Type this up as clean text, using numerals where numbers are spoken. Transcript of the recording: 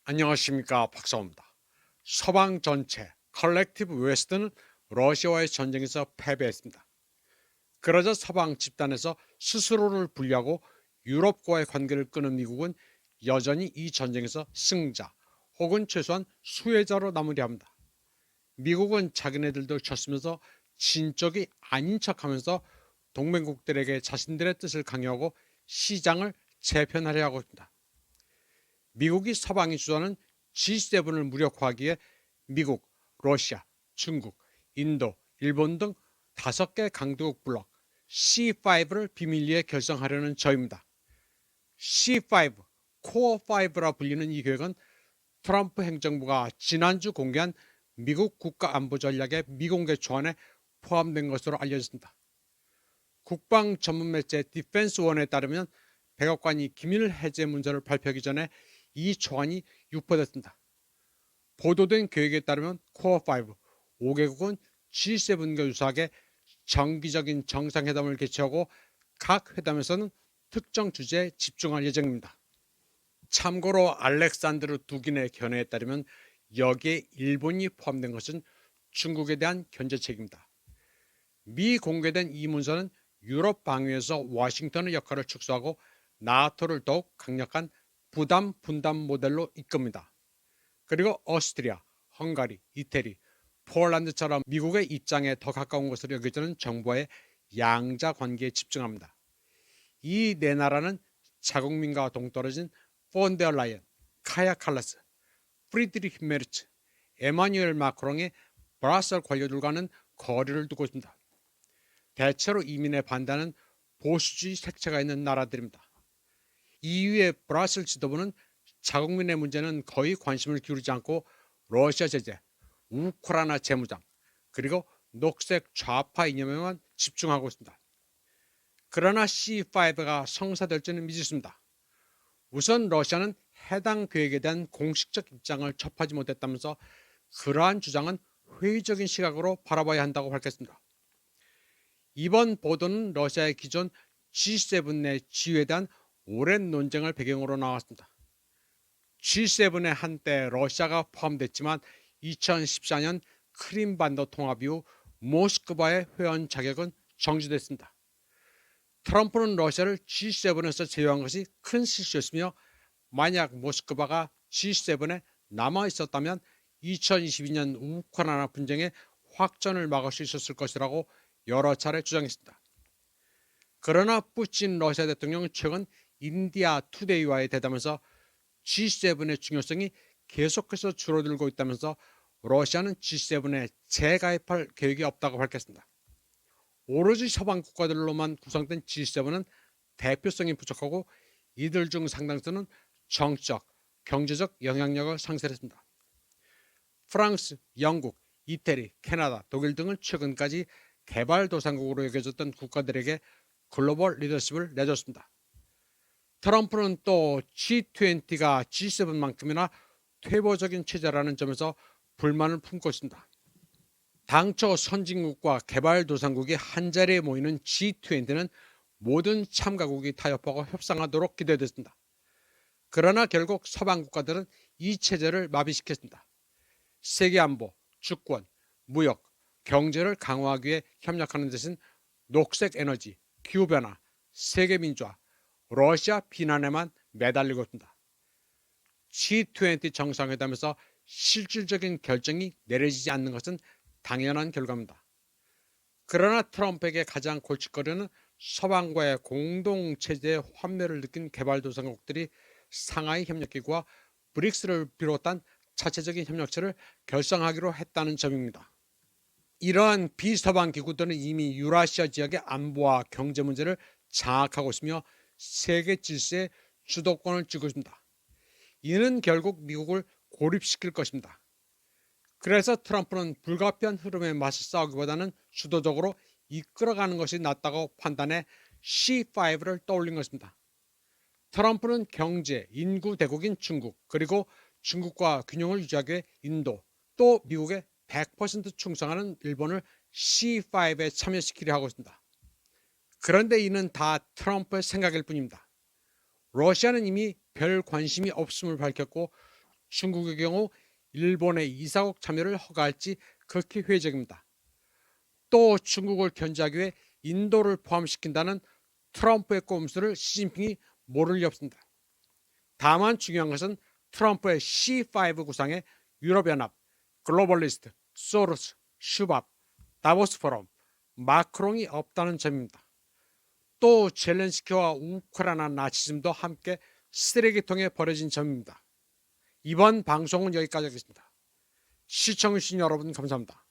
안녕하십니까, 박사입니다. 서방 전체 컬렉티브 웨스트는 러시아와의 전쟁에서 패배했습니다. 그러자 서방 집단에서 스스로를 분리하고 유럽과의 관계를 끊은 미국은 여전히 이 전쟁에서 승자 혹은 최소한 수혜자로 남으려 합니다. 미국은 자기네들도 졌으면서 진적이 아닌 척하면서 동맹국들에게 자신들의 뜻을 강요하고 시장을 재편하려 하고 있습니다. 미국이 서방이 주도하는 G7을 무력화하기에 미국, 러시아, 중국, 인도, 일본 등 5개 강대국 블록 C5를 비밀리에 결성하려는 저입니다. C5, 코어 5라 불리는 이 계획은 트럼프 행정부가 지난주 공개한 미국 국가안보전략의 미공개 초안에 포함된 것으로 알려졌습니다. 국방 전문 매체 디펜스원에 따르면 백악관이 기밀 해제 문서를 발표하기 전에 이 초안이 유포됐습니다. 보도된 계획에 따르면 코어5 5개국은 G7과 유사하게 정기적인 정상회담을 개최하고 각 회담에서는 특정 주제에 집중할 예정입니다. 참고로 알렉산드르 두긴의 견해에 따르면 여기에 일본이 포함된 것은 중국에 대한 견제책입니다. 미공개된 이 문서는 유럽 방위에서 워싱턴의 역할을 축소하고 나토를 더욱 강력한 부담 분담 모델로 이끕니다. 그리고 오스트리아, 헝가리, 이태리, 폴란드처럼 미국의 입장에 더 가까운 것으로 여겨지는 정부와의 양자 관계에 집중합니다. 이 네 나라는 자국민과 동떨어진 폰데어 라이언, 카야 칼라스, 프리드리히 메르츠, 에마뉴엘 마크롱의 브라셀 관료들과는 거리를 두고 있습니다. 대체로 이민에 반대하는 보수주의 색채가 있는 나라들입니다. EU의 브라셀 지도부는 자국민의 문제는 거의 관심을 기울이지 않고 러시아 제재, 우크라이나 재무장, 그리고 녹색 좌파 이념에만 집중하고 있습니다. 그러나 C5가 성사될지는 미지수입니다. 우선 러시아는 해당 계획에 대한 공식적 입장을 접하지 못했다면서 그러한 주장은 회의적인 시각으로 바라봐야 한다고 밝혔습니다. 이번 보도는 러시아의 기존 G7 내 지위에 대한 오랜 논쟁을 배경으로 나왔습니다. G7에 한때 러시아가 포함됐지만 2014년 크림반도 통합 이후 모스크바의 회원 자격은 정지됐습니다. 트럼프는 러시아를 G7에서 제외한 것이 큰 실수였으며 만약 모스크바가 G7에 남아 있었다면 2022년 우크라이나 분쟁의 확전을 막을 수 있었을 것이라고 여러 차례 주장했습니다. 그러나 푸틴 러시아 대통령은 최근 인디아 투데이와의 대담에서 G7의 중요성이 계속해서 줄어들고 있다면서 러시아는 G7에 재가입할 계획이 없다고 밝혔습니다. 오로지 서방 국가들로만 구성된 G7은 대표성이 부족하고 이들 중 상당수는 정치적, 경제적 영향력을 상실했습니다. 프랑스, 영국, 이태리, 캐나다, 독일 등은 최근까지 개발도상국으로 여겨졌던 국가들에게 글로벌 리더십을 내줬습니다. 트럼프는 또 G20가 G7만큼이나 퇴보적인 체제라는 점에서 불만을 품고 있습니다. 당초 선진국과 개발도상국이 한자리에 모이는 G20는 모든 참가국이 타협하고 협상하도록 기대됐습니다. 그러나 결국 서방 국가들은 이 체제를 마비시켰습니다. 세계안보, 주권, 무역, 경제를 강화하기 위해 협력하는 대신 녹색 에너지, 기후변화, 세계민주화, 러시아 비난에만 매달리고 있습니다. G20 정상회담에서 실질적인 결정이 내려지지 않는 것은 당연한 결과입니다. 그러나 트럼프에게 가장 골칫거리는 서방과의 공동체제의 환멸을 느낀 개발도상국들이 상하이 협력기구와 브릭스를 비롯한 자체적인 협력체를 결성하기로 했다는 점입니다. 이러한 비서방 기구들은 이미 유라시아 지역의 안보와 경제 문제를 장악하고 있으며 세계 질서의 주도권을 쥐고 있습니다. 이는 결국 미국을 고립시킬 것입니다. 그래서 트럼프는 불가피한 흐름에 맞서 싸우기보다는 주도적으로 이끌어가는 것이 낫다고 판단해 C5를 떠올린 것입니다. 트럼프는 경제, 인구 대국인 중국, 그리고 중국과 균형을 유지하기 위해 인도, 또 미국에 100% 충성하는 일본을 C5에 참여시키려 하고 있습니다. 그런데 이는 다 트럼프의 생각일 뿐입니다. 러시아는 이미 별 관심이 없음을 밝혔고 중국의 경우 일본의 이사국 참여를 허가할지 극히 회의적입니다. 또 중국을 견제하기 위해 인도를 포함시킨다는 트럼프의 꼼수를 시진핑이 모를 리 없습니다. 다만 중요한 것은 트럼프의 C5 구상에 유럽연합, 글로벌리스트, 소로스, 슈밥, 다보스 포럼, 마크롱이 없다는 점입니다. 또 젤렌스키와 우크라이나 나치즘도 함께 쓰레기통에 버려진 점입니다. 이번 방송은 여기까지 하겠습니다. 시청해주신 여러분 감사합니다.